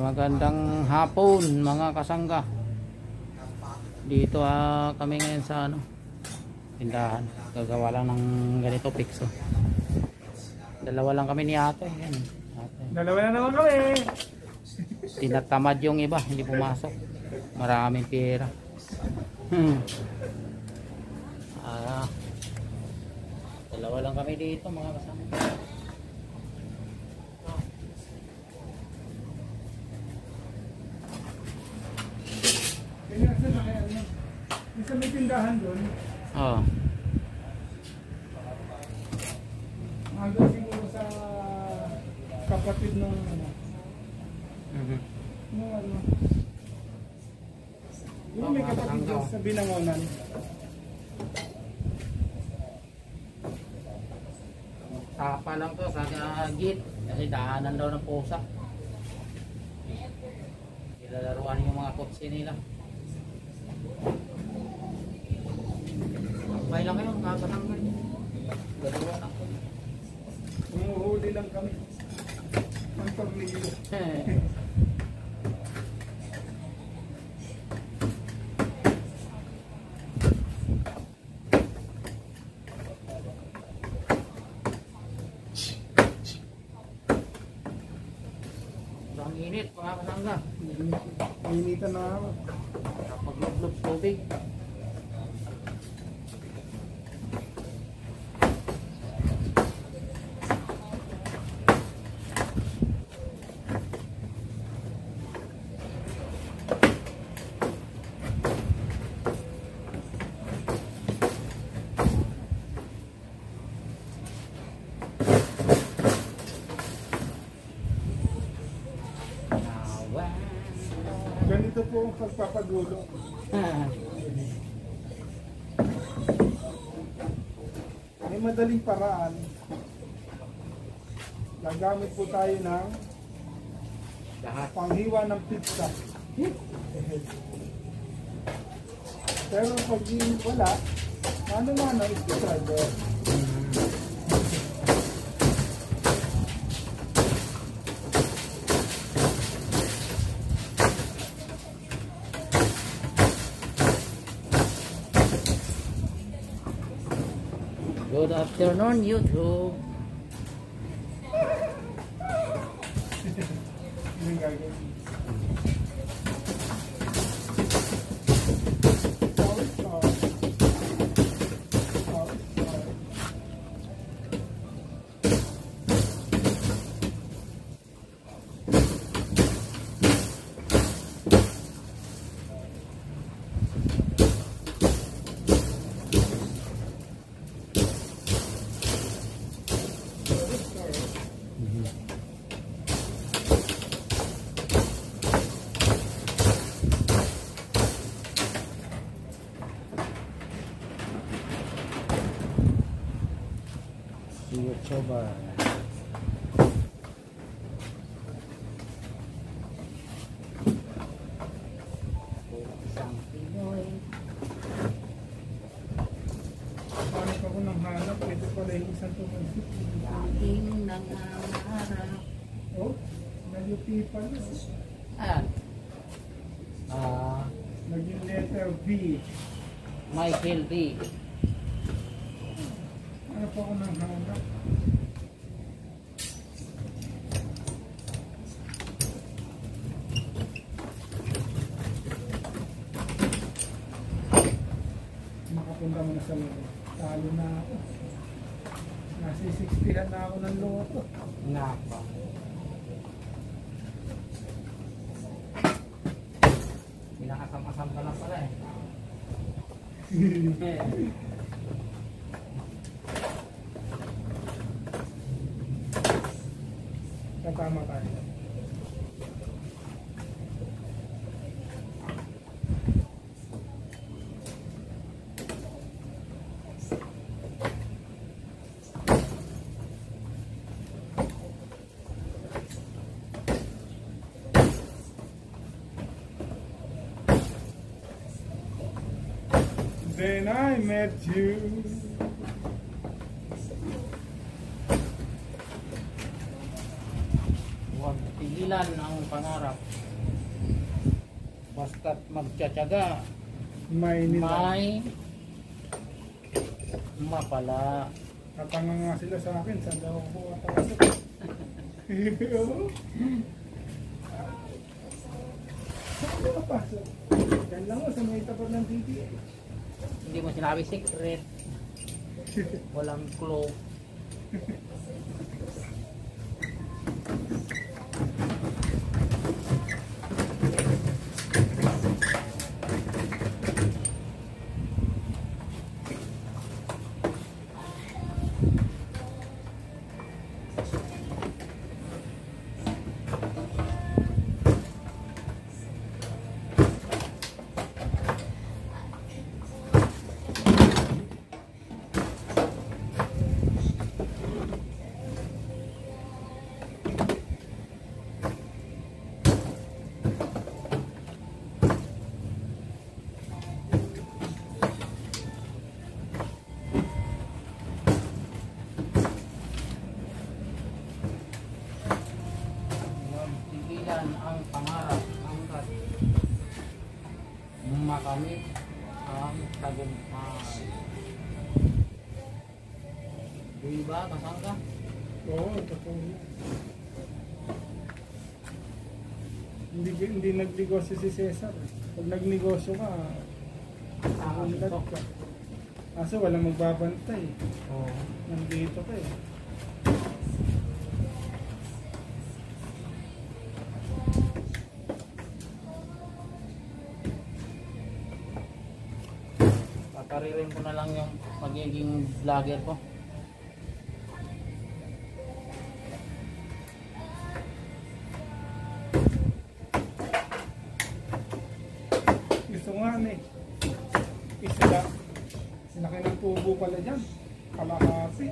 Magandang hapon mga kasangga. Dito kami ngayon sa tindahan. Gagawa lang ng ganito pixo. Dalawa lang kami ni ate. Yan, ate. Dalawa na naman kami. Tinatamad yung iba, hindi pumasok. Maraming pera. Dalawa lang kami dito mga kasangga. Isa may tindahan doon. Oo. Hanggang siguro sa kapatid ng yung may kapatid doon sa Binangonan. Tapa lang to sa gate kasi daanan daw ng pusa. Ilalaruan yung mga kotse nila. Bay lang kayo, kakatanggal. Dalawa lang. Umuhuli lang kami. Ang tornilyo. Ang init, mga kasangga. Initan na ako. Kapag lublob tubig. Ganito po ang pagpapagulo. May madaling paraan. Gagamit po tayo ng panghiwa ng pizza. Pero pag wala, ano screwdriver. Good afternoon, YouTube. Yung gagawin. Coba. Isang Pinoy. Paano pa ko nang hanap? Ito pala yung isang tumansin. Laging nangangarap. Oh, nag-UP pala. Ayan. Naging letter B. Michael B. Ano pa ko nang hanap? Makapunta mo na sa loob. Talo na ako. Nasi 60 na ako ng loto. Napa. Pinakasam-asam ka lang pala eh. Katama tayo. Then I met you. Huwag pigilan ang pangarap. Basta't magtsatsaga, May nila. may mapala. Natanga nga sila sa akin. Saan daw ako atapos? Saan daw papasok? Yan lang o, sa may tapat ng DPH. Hindi mo sinabi secret. Walang clue. Huwag pigilan ang pangarap hanggat makamit ang tagumpay. Di ba, kasangga? Oo, totoo yan. Hindi nagnegosyo si Cesar. Pag nagnegosyo ka, unlad ka. Kaso walang magbabantay. Oo. Nandito ka eh. Kakaririn ko na lang yung magiging vlogger ko. Gusto nga eh. Isda. Laki ng tubo pala dyan. Kalahati.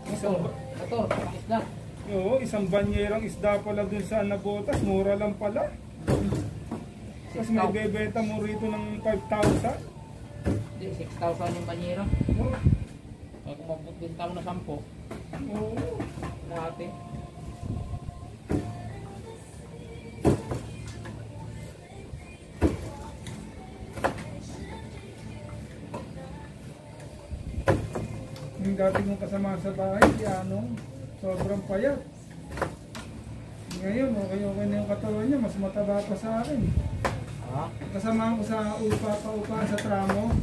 Isang, Motor, isda. oo, isang banyerang isda pala dun sa Anabotas. Mura lang pala. Tapos may bebenta mo rito ng 5,000. Hindi, 6,000 yung banyero. Oo. Kaya kung magbinta mo na 10, Oo. dati. Yung dati kong kasama sa bahay, si Anong, sobrang payat. Ngayon, okay na yung katawan niya, mas mataba pa sa akin. Ha? Kasama ko sa upa sa tramo.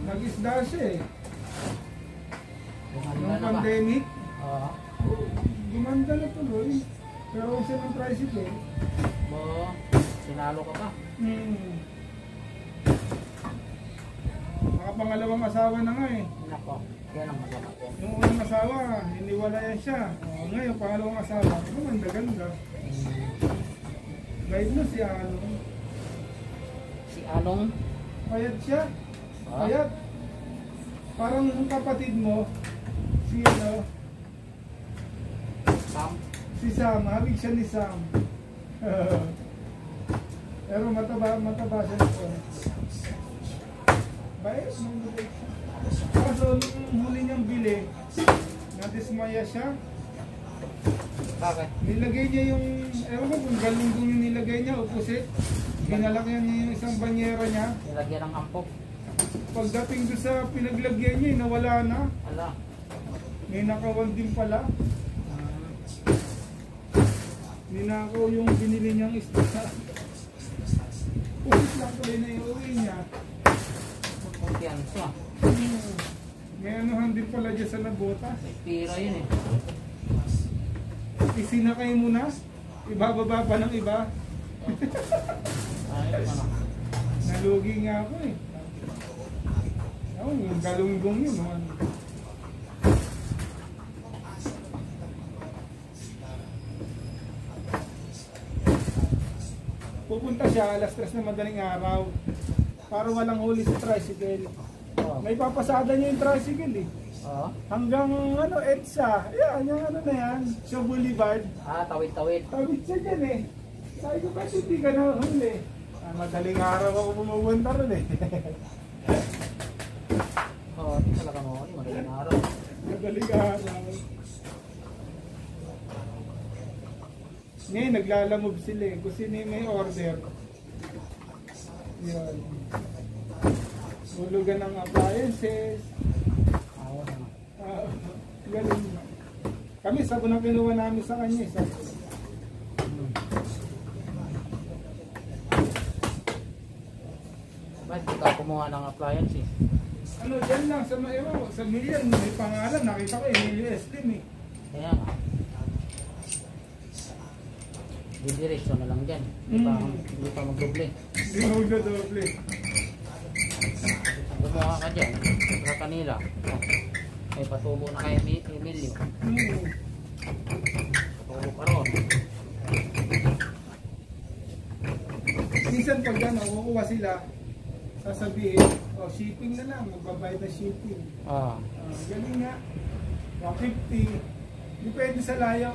Nag-isda siya eh. Yung ano Nung na ba? pandemic, Oo. gumanda na tuloy. Pero kung siya ng tricycle, Bo, sinalo ka pa. nakapangalawang asawa na nga eh. Nako, yan ang masama ko. Nung unang asawa, hiniwalayan siya. Ngayon, pangalawang asawa, gumanda-ganda. Guide mo si Anong. Si Anong, Payat siya. ha? Payat. Parang yung kapatid mo, si ano, Sam, si Sam, habig siya ni Sam. Pero mataba siya nito. Bayos, mabulit siya. Kaso nung huli niyang bili, nadismaya siya. bakit? Nilagay niya yung, ewan ko kung galunggong yung nilagay niya, upusit. Ginalakyan niya yung isang banyera niya. Nilagyan ng ampok. Pagdating doon sa pinaglagyan niya, nawala na. Ala. May nakawan din pala. Ninakaw yung binili niyang isda. Pulis lang tuloy na iuwi niya. Kumpiyansa. May anuhan din pala dyan sa Nabotas. May pira yun eh. Isinakay mo na. Ibababa pa ng iba. Ayun pa na. Nalugi nga ako eh. Yung galunggong yun. Pupunta siya alas 3 na madaling araw. Para walang huli sa tricycle. Oo. May papasada niya yung tricycle eh. Oo. Hanggang ano, EDSA. Yan, yung ano na yan. Sa Boulevard. Ah, tawid-tawid. Tawid siya dyan eh. Sabi ko, ba't hindi ka na huli? Madaling araw ako pumupunta ron eh. talaga mo, madaling araw. Madaling araw. Ngayon, naglalamove sila eh. Kung sino yung may order. Yun. Hulugan ng appliances. Ayaw na. Galing. Kami, sabon ang kinuha namin sa kanya. Ba't di ka kumuha ng appliances? Ano, dyan lang sa sa Million, may pangalan. Nakita ko Emilio Slim eh. Kaya nga. Didiretso na lang dyan. Hindi pa magdoble. Hindi mo magdodoble. Gumawa ka dyan. Sa kanila. May patubo na kay Emilio. Patubo ka ron. Minsan pag gano'n, kukuha sila, sasabihin, shipping na lang, magbabayad na shipping. Galing nga. 150. Depende sa layo.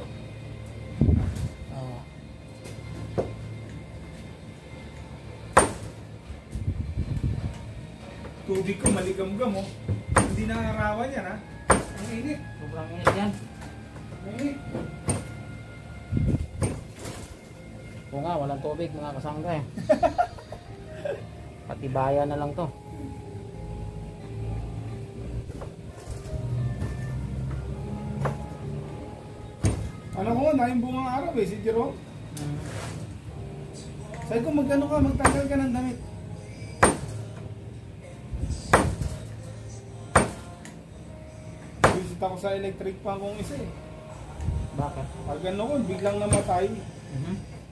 Tubig ko maligam-gam oh. Hindi nakarawan yan ha. Ang init. Sobrang init yan. Ang init. Oo nga, walang tubig mga kasangga eh. Patibayan na lang to. Alam ko, naing bungang araw eh, si Jerome. Sabi ko, magano ka, magtanggal ka ng damit. Visit ako sa electric pan kong isa eh. Bakit? Pag ano ko, biglang namatay.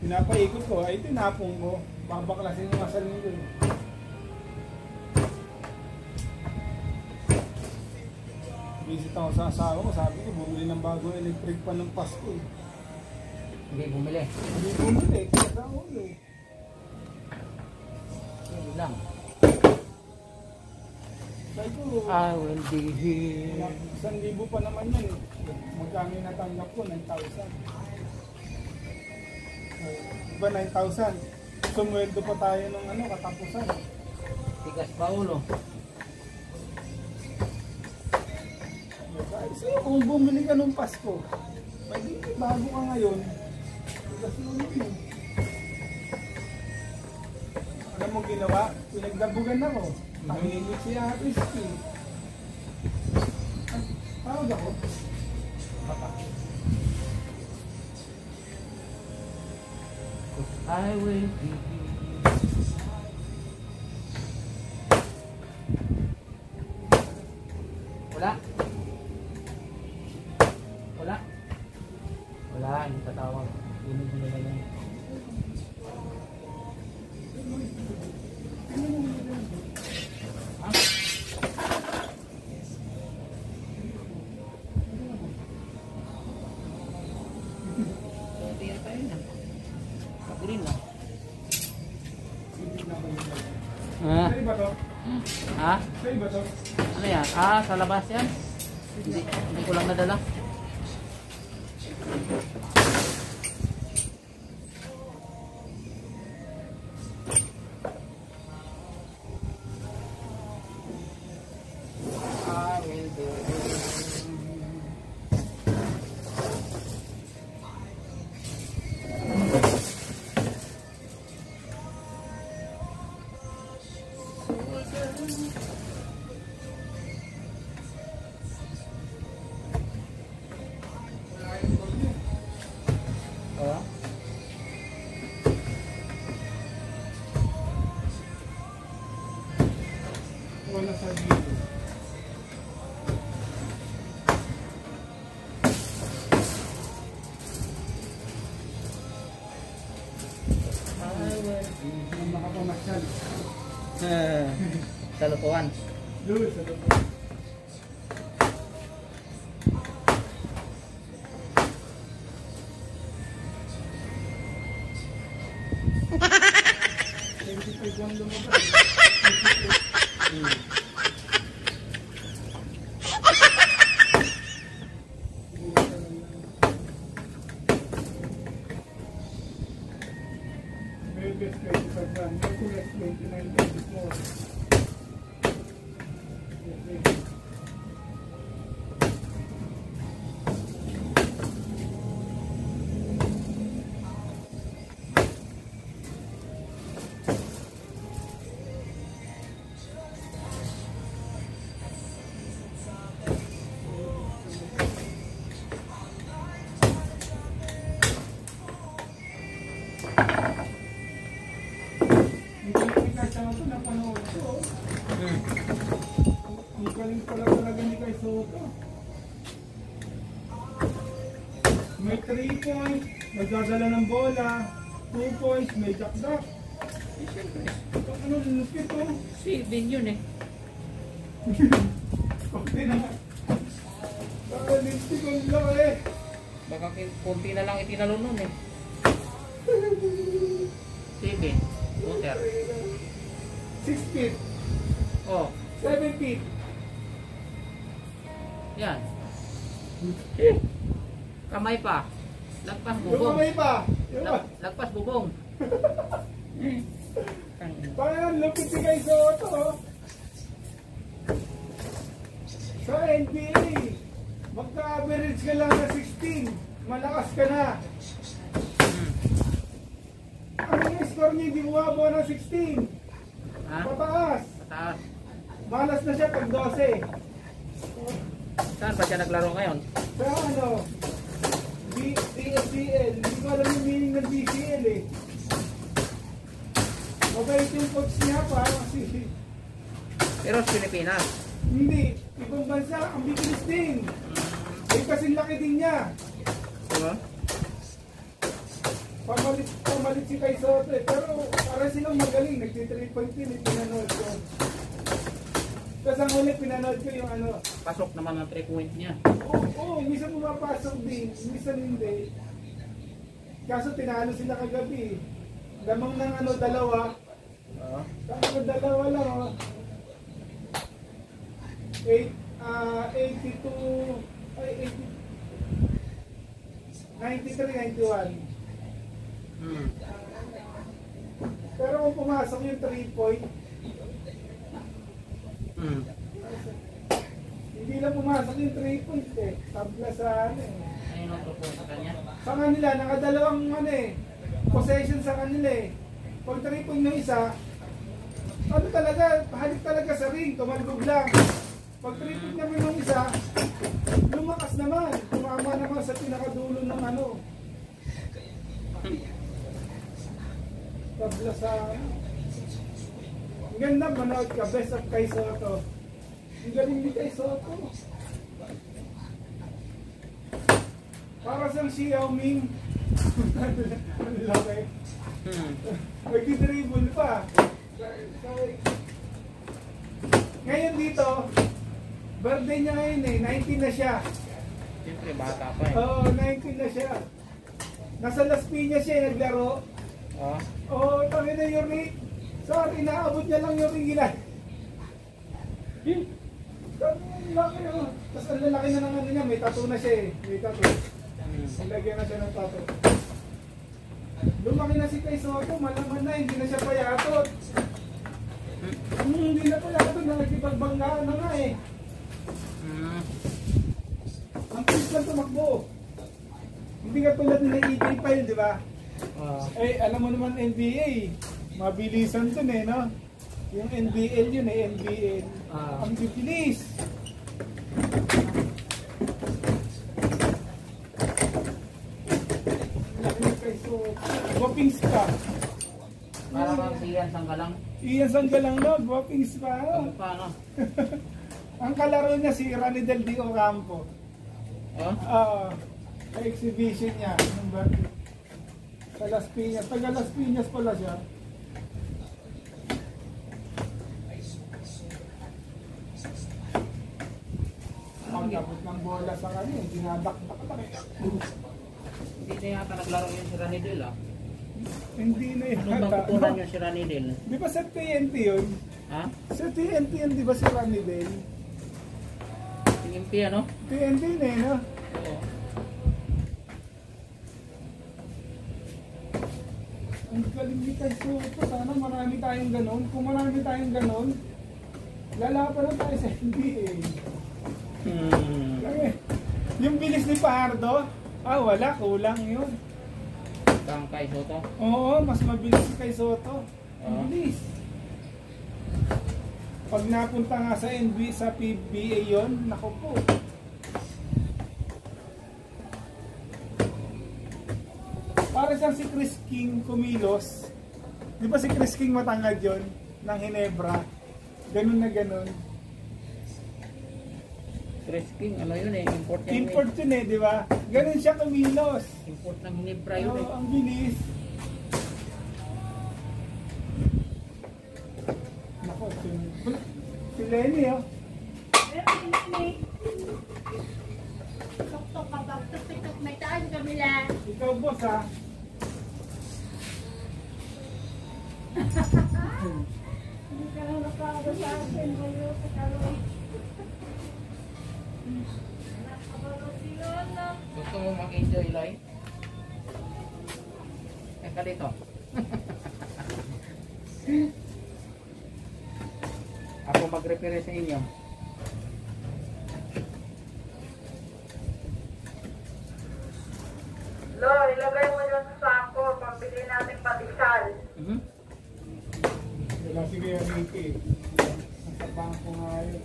Pinapaikot ko, ay tinapong ko. Babaklasin yung asalin ko eh. Visit ako sa asawa ko, sabi ko, bumili ng bagong electric pan ng Pasko eh. Hindi bumili. Hindi bumili, kaya sa ulo eh. Hindi lang. Sabi ko, I will be here. 1,000 pa naman yan eh. Magkano yung natanggap ko? 9,000. Diba 9,000? Sumweldo pa tayo ng ano, katapusan. Tigas pa ulo. So, kung bumili ka nung Pasko, bago ka ngayon, tigas na ulo mo. Alam mo ginawa? Pinagdabugan ako. Tahimik si Ate Ski. Tawag ako. Baka. I will be here. Wala? Wala? Wala, hindi tatawag. Hindi na lang. Ha? Green lang. Sa'yo ba to? Ha? Sa'yo ba to? Ano yan? Sa labas yan? Hindi ko lang nadala. I will be Wala sa video. Ang makapamasyal. sa lupuan. Doon sa loob. Yung lumabas. Merkules 25 Merkules 29, 24. Soto, napanood ko. Ang galing pala talaga ni Kai Soto. May 3 points, nagdadala ng bola, 2 points, may jack-jack. Ano, lupit oh. Si Vin yun eh. Kunti na. Lipstick on lang eh. Baka kunti na lang itinalo nun eh. Si Vin, Luther. 6 feet, Oh, 7 feet. yan. Kamay pa. Lagpas Yung bubong. kamay pa. Yung ba? Lagpas bubong. Parang lupit si Kai Soto. Oh. Sa NBA, magka-average ka lang na 16. Malakas ka na. Ang score niya hindi bumabawa ng 16. Ha? Pataas. Mataas. Malas na siya pag 12. Saan ba siya naglaro ngayon? Sa ano? DSCL. Hindi ko alam yung meaning ng DCL eh. Mabait yung coach niya parang kasi. Pero sa Pilipinas. Hindi. Ibang bansa, ang bibilis din. Eh kasing laki din niya. Diba? Pamalit si Kai Soto eh. Pero para silang magaling. Nagti-3 point din. Pinanood ko. Tapos ang ulit pinanood ko yung ano. Pasok naman ang 3 point niya. Oo, minsan pumapasok din. Minsan hindi. Kaso tinalo sila kagabi. Lamang ng ano, dalawa. Tapos dalawa lang oh. 82 ay 93, 91. Pero kung pumasok yung 3 point, hindi lang pumasok yung 3 point eh. Tabla sa ano eh. Ayun ang propose sa kanya. Sa kanila, nakadalawang ano eh, possession sa kanila eh. Pag 3 point ng isa, ano talaga, halik talaga sa ring, tumalbog lang. Pag 3 point naman ng isa, lumakas naman. Tumama naman sa pinakadulo ng ano. Tabla sa ano. Ang ganda, manood ka, best of Kai Soto. Ang galing ni Kai Soto. Para siyang si Yao Ming. Ang laki. Nagdi-dribble pa. Ngayon dito, birthday niya ngayon eh, 19 na siya. Siyempre bata pa eh. Oo, 19 na siya. Nasa Las Piñas siya naglaro. Oh. Oo, tangi na yung ring. Sorry, naabot niya lang yung ring gila. Ang laki oh. Tapos ang lalaki na ng ano niya, may tattoo na siya eh. May tattoo. Nilagyan na siya ng tattoo. Lumaki na si Kai Soto, malaman na, hindi na siya payatot. Hindi na payatot, nagkipagbanggaan na nga eh. Ang pulis lang tumakbo. Hindi ka tulad nila EJ Pyle, di ba? Eh, alam mo naman NBA, mabilisan dun eh, no? Yung NBL yun eh, NBL. Ang bibilis. Guwapings pa. Parang ang siyan sanggalang. Iyan sanggalang no, guwapings pa. Paano? Ang kalaro niya si Ranidel Di Ocampo. Sa exhibition niya. Sa Las Piñas. Taga Las Piñas pala siya. Ang tapos ng bola sa kanya, dinadakdak-dak. Hindi na yata naglaro yun si Ranidel ah. Hindi na Ano bang yata. kukunan yun si Ranidel? Di ba sa TNT yun? Ha? Sa TNT yun, di ba si Ranidel? Tingin piya no? TNT na eh, no? Oo. Ang galing ni Kai Soto. Sana marami tayong ganon. Kung marami tayong ganon, lalaban na tayo sa NBA. Yung bilis ni Pardo, wala, kulang yun. Kang Kai Soto? Oo, mas mabilis si Kai Soto. Ang bilis. Pag napunta nga sa NBA, sa PBA yun, naku po. Para siyang si Chris King kumilos. Di ba si Chris King matangad yun? ng Hinebra. Ganun na ganun. Tres King, ano yun eh, import yan. Import yun eh, di ba? Ganun siya kumilos. Import ng Hinebra yun eh. Ang bilis. Nako, si Lenny oh. Tok-tok ka ba? Tok-tok may taan kami lang. Ikaw boss ha. Hindi ka lang nakago sa akin. Mayo sa karoon. Nakabalo si Lola. Gusto mo mag-enjoy life? Teka dito. Ako mag-repair sa inyo. Lo, ilagay mo dyan sa sako. Pambili natin patisal. Wala si Kuya Ricky. Nasa bangko nga yun.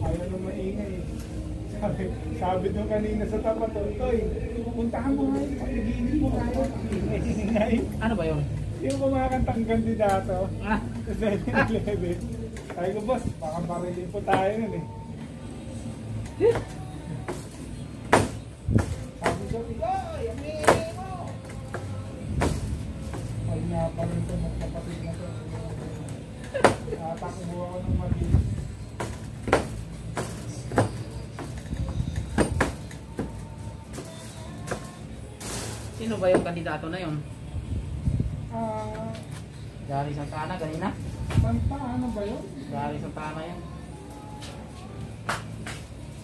Ayaw nung maingay. Sabi doon kanina sa tapat, Toy, puntahan mo nga yun. Pakiginit mo kayo. Ingay. Ano ba yun? Yung kumakantang kandidato. Ah, Sa 7-Eleven. Sabi ko, boss, baka marilin po tayo nun eh. Sabi ko, yamin mo! Ay nga pa rin ito, magkapatid na ito. Nakatakbo ako ng mabilis. sino ba yung kandidato na yun? Dari Santa Ana kanina? Santa ano ba yun? Dari Santa Ana yan.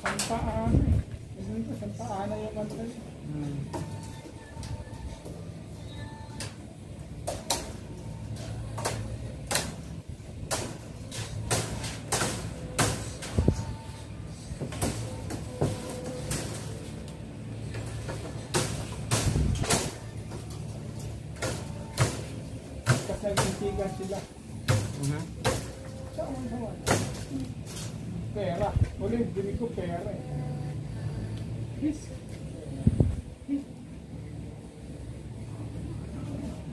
Santa Ana eh. Hindi ko Santa Ana yung kanta. Kasi nagsintigan sila. Saan? Pera. Ulit, dili ko pera eh.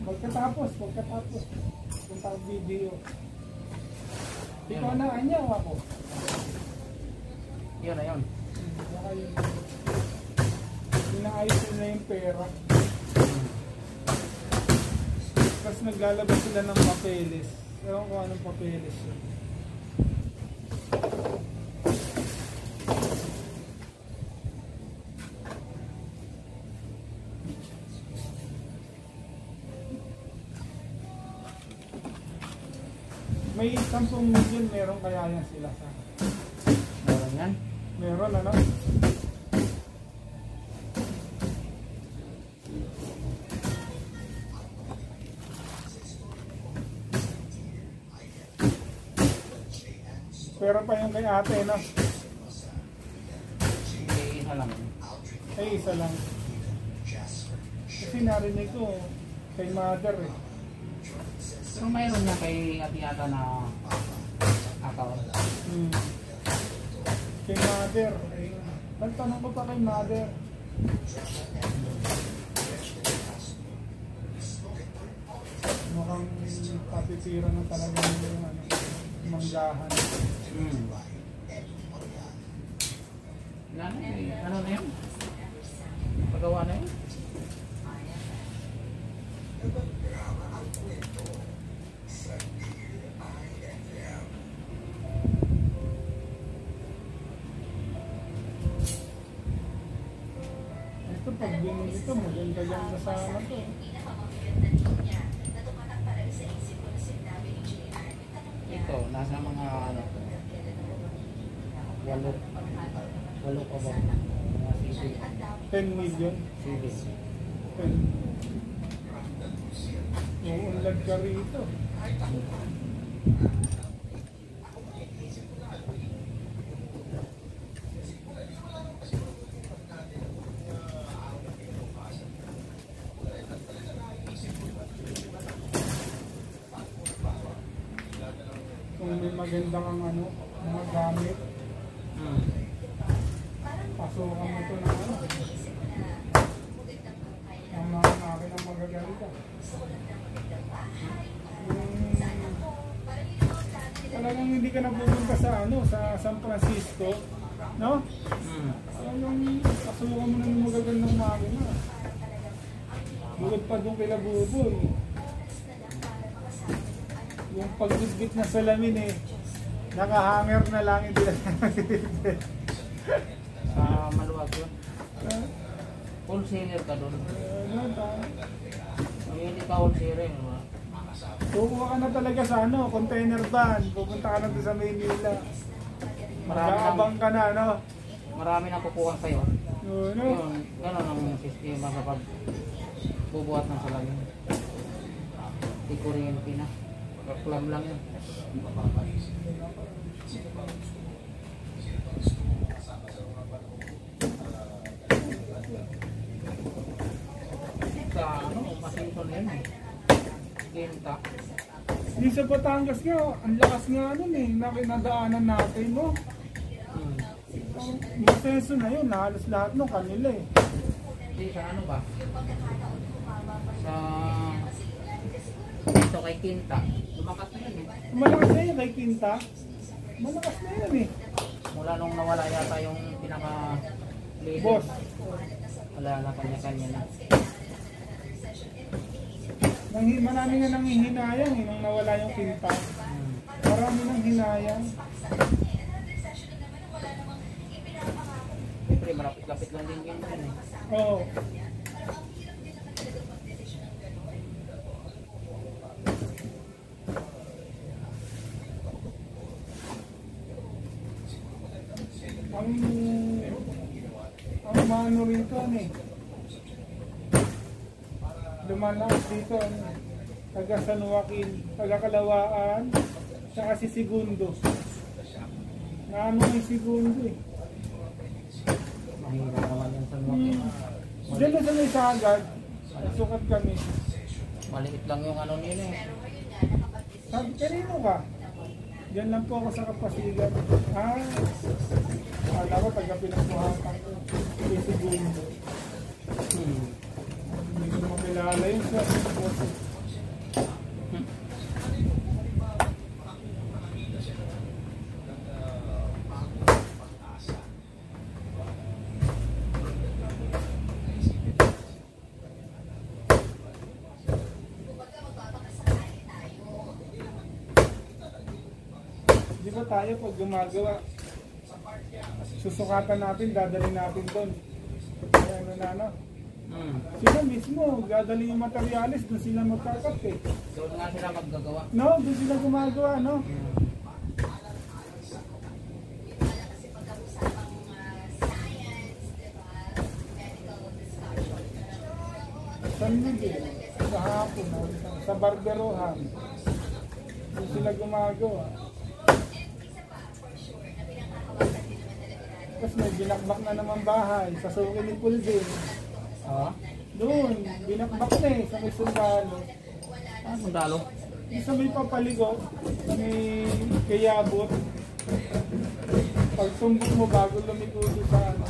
Pagkatapos. Punta ang video. Ikaw na kanya o ako? Yun na yun. Baka yun. Inaayos nila yung pera. Tapos naglalabas sila ng papeles. Ewan ko anong papeles yun. May 10 million meron kaya yan sila sa. Meron yan. Meron ano? Pero pa yung kay ate, no? Isa lang. Ay, isa lang. Kasi narinig ko, kay mother eh. Pero mayroon niya kay ati yata na account. Kay mother. Nagtanong ko pa kay mother. Mukhang patitira na talaga yung ano, manggahan. Ano na yun? Pagawa na yun? Ito pag binili ito, maganda-ganda sana to. Ito, nasa mga ano, walo pa ba? Mga CD. 10 million. CD. 10. Uunlad ka rito. Kung may magandang ang ano, mga gamit, pasukan mo ito ng ano. Ang mga akin ang magaganda. ka na pupunta sa ano, sa San Francisco, no? Anong kasukan mo na ng magagandang makina. Bukod pa doon kay Labuboy. Yung pagbitbit na salamin eh, nakahanger na lang, hindi na Sa maluwag yun. Wholesaler ka doon. Ngayon hindi ka wholesaler. Kukuha ka na talaga sa ano, container van. Pupunta ka na doon sa Maynila. Mag-aabang ka na, no? Marami na kukuha sa'yo. No? Yun, gano'n ang sistema sa pagbubuhat ng salamin. Di kuryente na. Reklam lang yun. Sa ano, masinton yun eh. Genta. Di sa Batangas nga, ang lakas nga nun eh, nakinadaanan natin, no? Yung seso na yun, halos lahat no, kanila eh. Hindi, sa ano ba? Sa... Dito kay Quinta. Lumakas na yun eh. Malakas na yun kay Quinta. Malakas na yun eh. Mula nung nawala yata yung pinaka-leader. Boss. Wala na kanya-kanya na. Marami nga nang hinayang eh, nung nawala yung Quinta. Marami nang hinayang. Siyempre, malapit-lapit lang din yun eh. Oo. Ang mano rito ano eh. Lumalakas dito ano, taga San Joaquin, taga Kalawaan, saka si Segundo. Naano yung Segundo eh. Mahirap naman yung San Joaquin. Diyan na sa may sagad, sukat kami. Maliit lang yung ano nila eh. Sabi, kanino ka? Diyan lang po ako sa Kapasigan. Alam ko, taga pinagbuhatan ko. Si Segundo. Hindi ko makilala yun sa di ba tayo pag gumagawa, susukatan natin, dadalhin natin doon. Kaya ano na ano. Sila mismo, dadalhin yung materialis, doon sila magkakat eh. Doon nga sila maggagawa. No, doon sila gumagawa, no? San Miguel, sa hapon, sa Barberohan. Doon sila gumagawa. Tapos may binakbak na naman bahay, sa suki ni Pulvin. Doon, binakbak na eh, sa may sundalo. Sundalo? Sa may papaligo, sa may kayabot. Pag sumbok mo bago lumiko sa ano.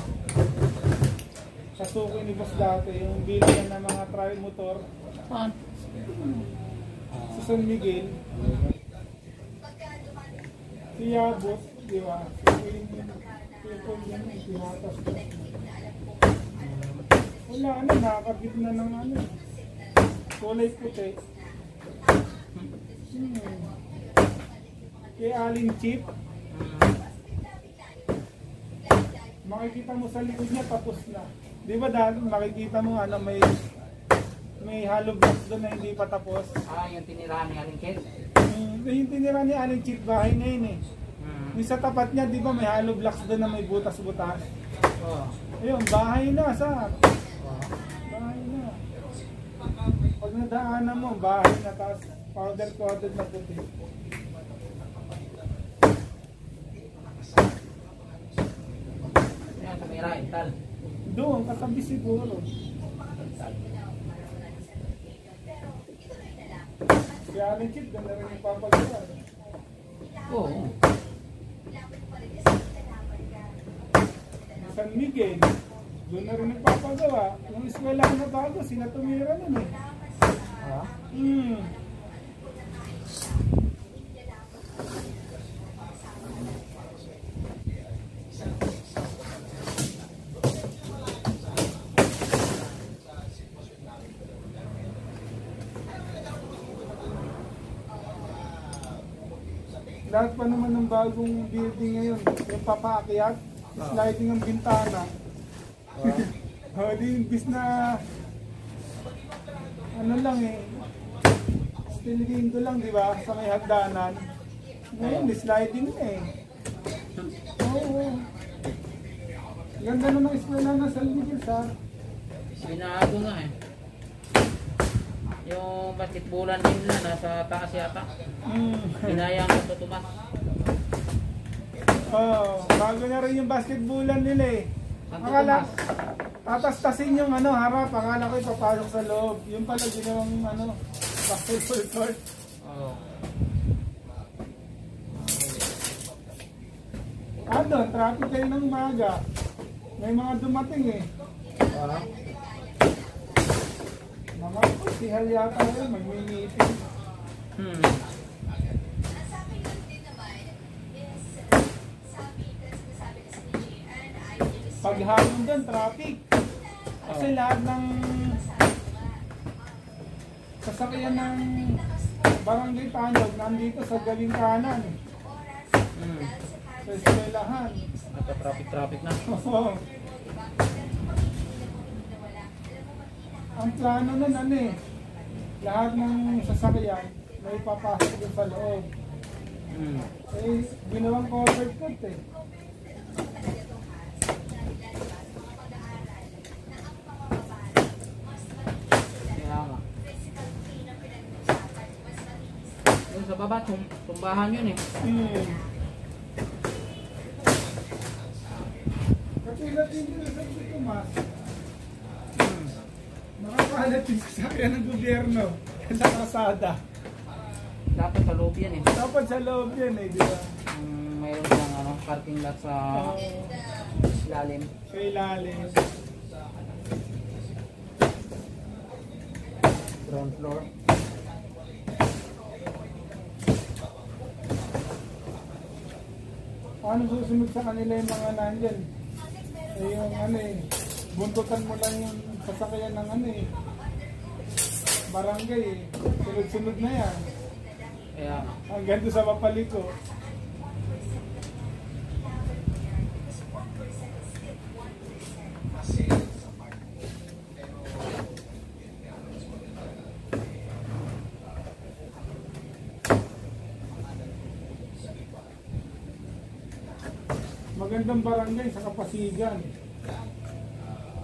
Sa suki ni Boss dati, yung bilihan ng mga tri-motor. Saan? Sa San Miguel. Kayabot, di ba? Wala na, nakakabit na ng ano. Kulay puti. Kay Aling Chip. Makikita mo sa likod niya tapos na. Di ba dahil makikita mo ano, may hollow blocks doon na hindi pa tapos. Yung tinirahan ni Aling Chip? Yung tinira ni Aling Chip bahay na yun eh. Yung sa tapat niya, di ba may hollow blocks doon na may butas-butas? Ayun, bahay na sa. Bahay na. Pag nadaanan mo, bahay na, tapos powder-coated na puti. Yan, sa Mira, Intal. Doon, katabi siguro. Si Aling Chip, doon na rin yung papagawa. Oo. San Miguel, doon na rin nagpapagawa. Yung eskwela na bago, sila tumira nun eh. lahat pa naman ng bagong building ngayon, yung papaakyat, sliding ang bintana. Di imbis na ano lang eh, steel window lang, di ba? Sa may hagdanan. Ngayon, sliding na eh. Oo. Ganda na ng eskwela ng San Miguel, sa. Binago nga eh. Yung basketballan nila nasa taas yata. Hinayang ko to tumas. Bago na rin yung basketballan nila eh. Santo Akala, Tomas. tatastasin yung ano, harap. Akala ko ipapasok sa loob. Yung pala ginawang ano, basketball court. Oo. Doon, traffic kayo ng umaga. May mga dumating eh. Mga sihal yata yun, mag-meeting. Paghapon doon, traffic. Kasi lahat ng sasakyan ng Barangay Tanog nandito sa galing kanan. Sa eskwelahan. Nagka-traffic na. Oo. Ang plano nun ano eh, lahat ng sasakyan may papasok din sa loob. Eh, ginawang covered court eh. Kaya nga. Yung sa baba, tumbahan yun eh. Katulad din yung sa Tomas, nakakalat yung sasakyan ng gobyerno sa kasada. Dapat sa loob yan eh. Dapat sa loob yan eh, di ba? Mayroon silang ano, parking lot sa ilalim. Sa ilalim. Ground floor. Paano susunod sa kanila yung mga nandyan? Eh yung ano eh, buntutan mo lang yung sasakyan ng ano eh, barangay eh. Sunod-sunod na yan. Kaya Hanggang doon sa Papaliko. Magandang barangay sa Kapasigan.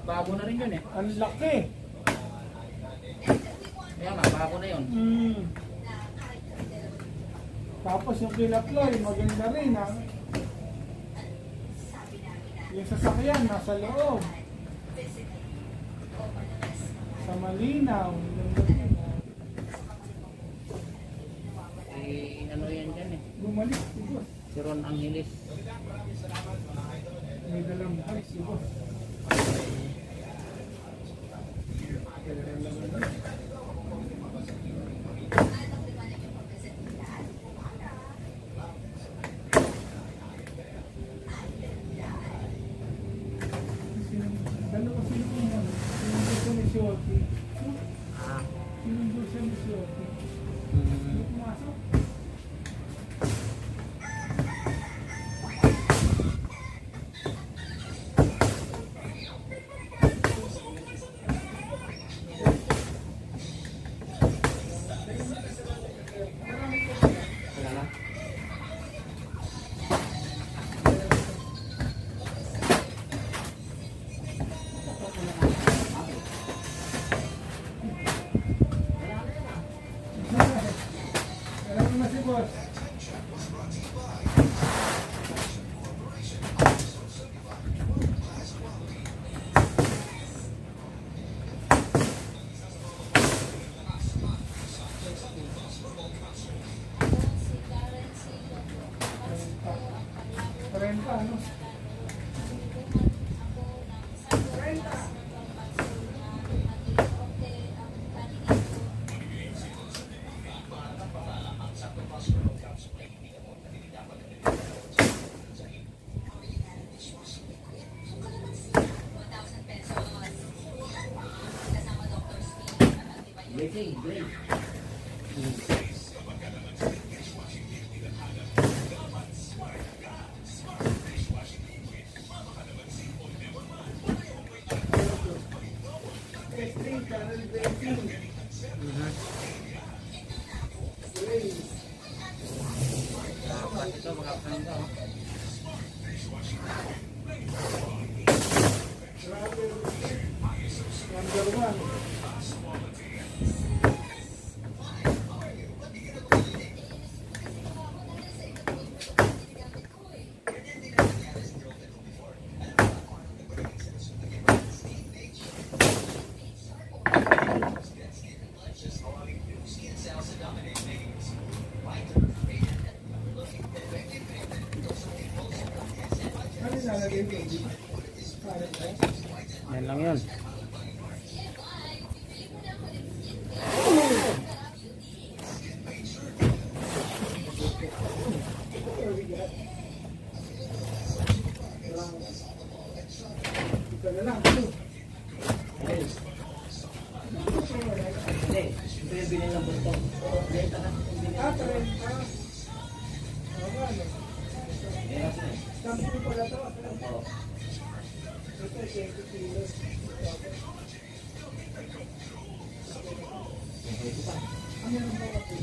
bago na rin yun eh. Ang laki. Kaya nga, bago na yun. Tapos yung Kilaploy, maganda rin ha. Yung sasakyan, nasa loob. Sa Malinaw. Ganda rin, ha? Eh, ano yan dyan eh. Bumalik, si boss. Si Ron Angeles. May dalang bike, si boss. Dalawa sila kung ano. Sinong gusto ni Shorty. Sinong gusto ni Shorty. Ano pumasok? Wala na. Alam mo na si boss. Renta, ano? Renta. string, channel breaking. Okay. Dapat ito mga kasangga. Oh. Number 1. Ano nalagay ko? Yan lang yun. Ito na lang. Ito yung bilhin ng bustong. Ah, 30. Oo, ano? Sampu pala to. Ito, 20 kilos. Ano yung mga po?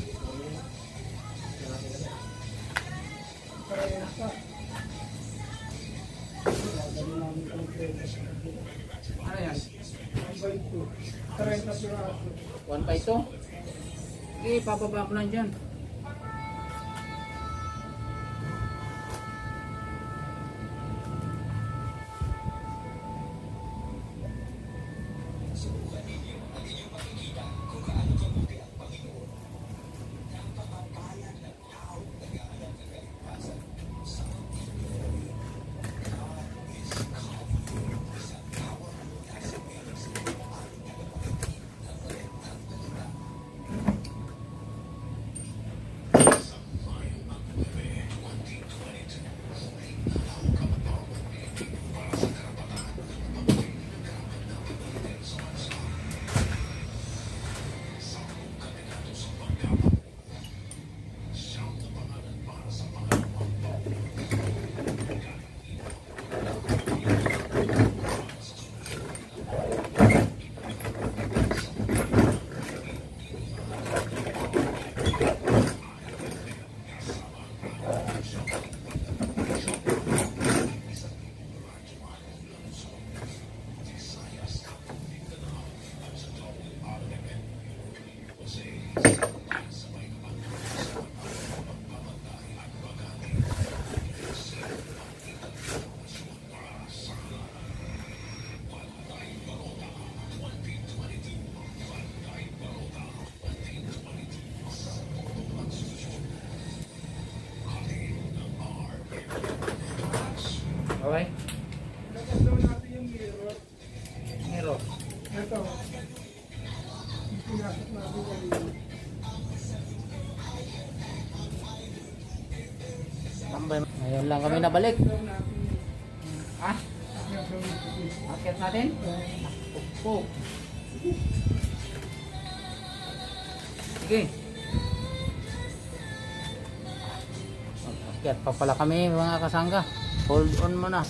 Parehas pa. Dali namin ang preso. Ano yan? 1/2. 30 piraso. 1 pa ito? Okay, papaba ko lang dyan. Okay? Lakas daw natin yung mirror. Meron. Ito. Pinasok natin kanina. Tambay. Ngayon lang kami nabalik. Daw natin Ah? yung gawin ko. Akit natin? Oh. Sige. Akit pa pala kami mga kasangga. Hold on muna.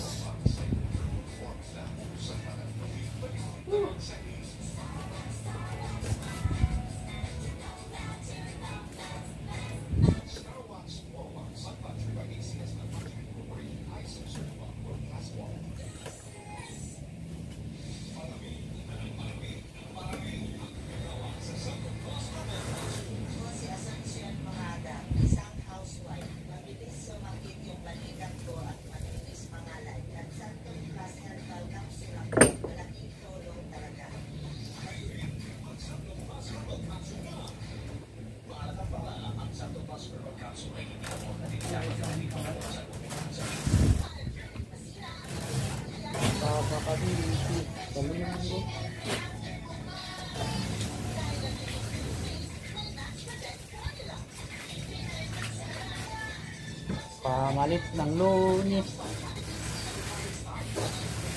Pamalit ng lunis.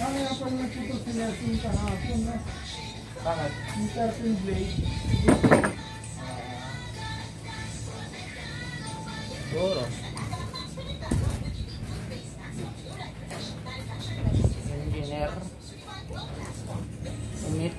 Kaya nga pala nagtutol si Nelson kahapon na. Bakit? Yung curtain blade. Siguro. Engineer. Umit.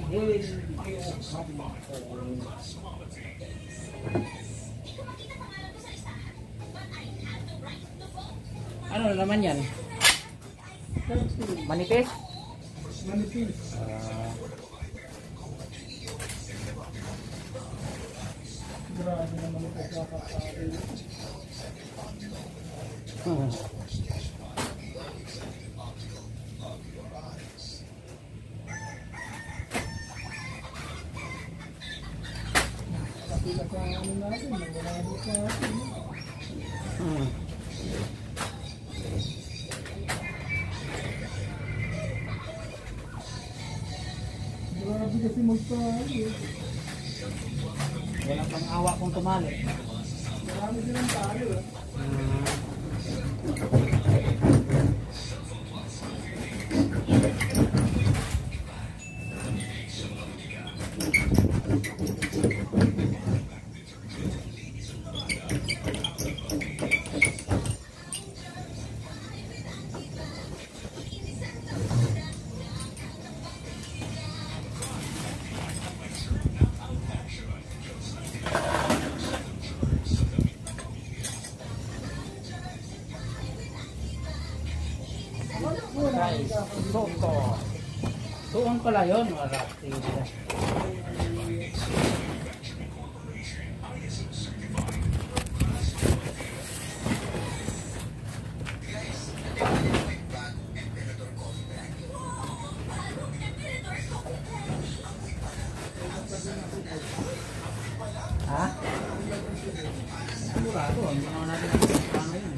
Ano naman yan? Manipis? Manipis. Grabe naman ito kakakain. Kapila sa ano natin, naglalaro sa atin. Grabe kasi magpahali. Walang pang-awa kung tumali. Marami silang talo. Soto. Doon pala yun. Wala. Ha? Sigurado. Hindi naman natin paano yun.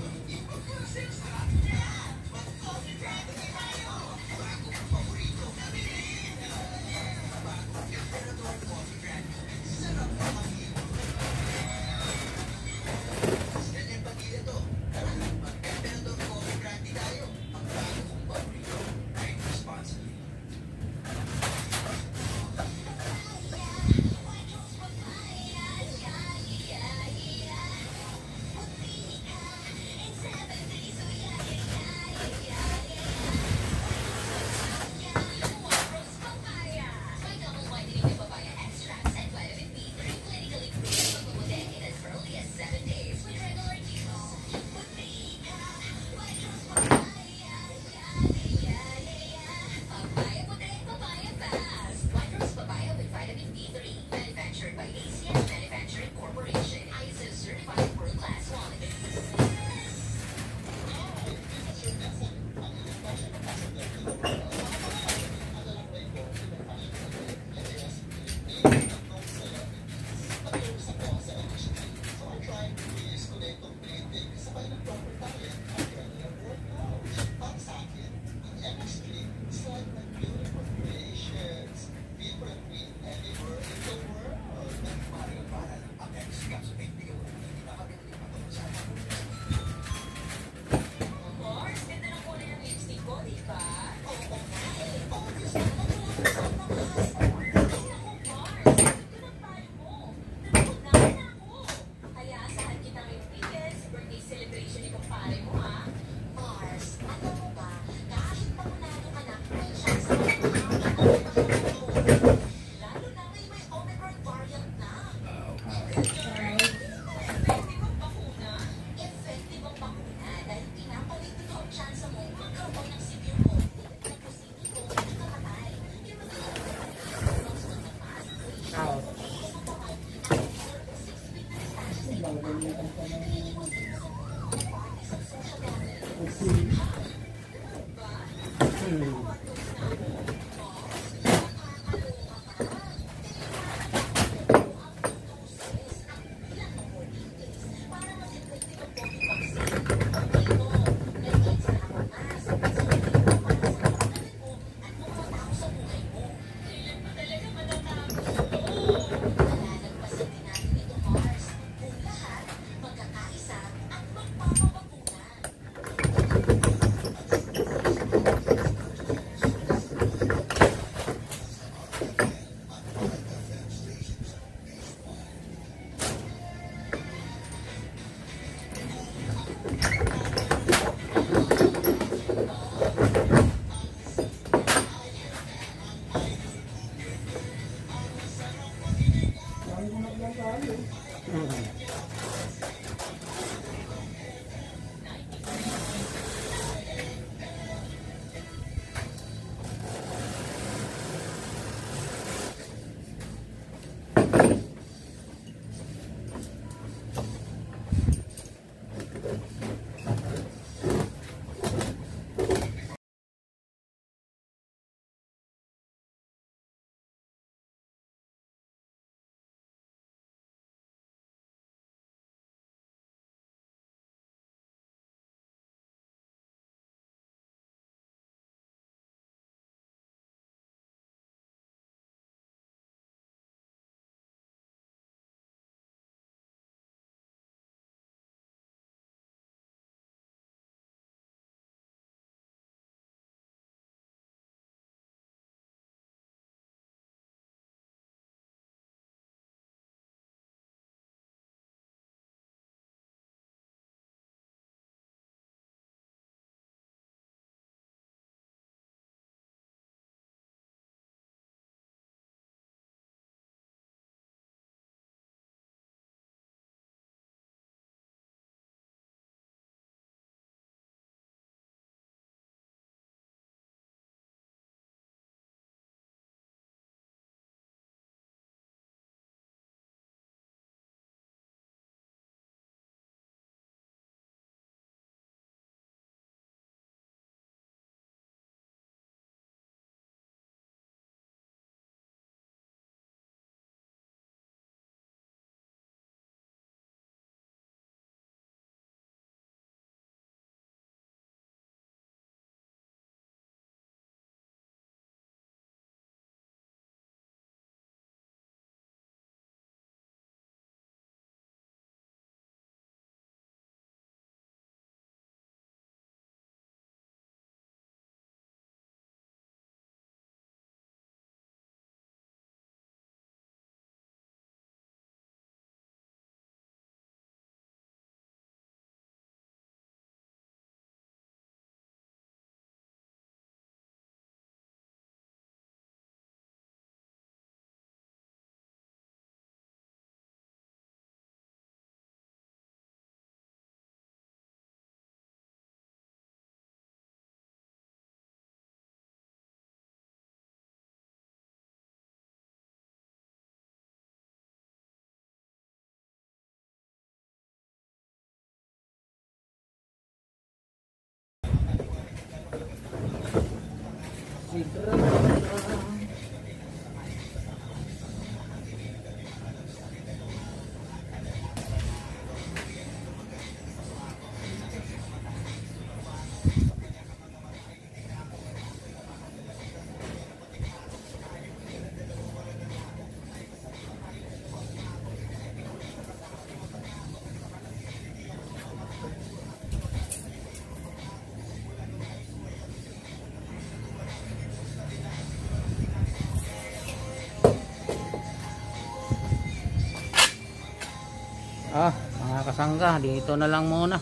Mga kasangga, dito na lang muna.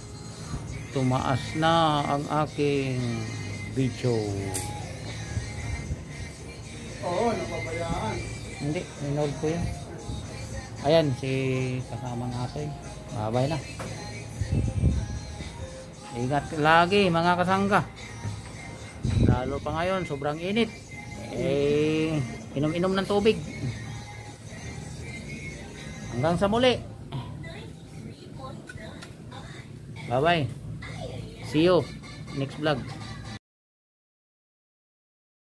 Tumaas na ang aking video. Oo, napabayaan. Hindi, ninold ko yun. Ayan, si kasamang ate. Babay na. Ingat lagi mga kasangga. Lalo pa ngayon, sobrang init. Inom-inom ng tubig. Hanggang sa muli. Bye bye. See you next vlog.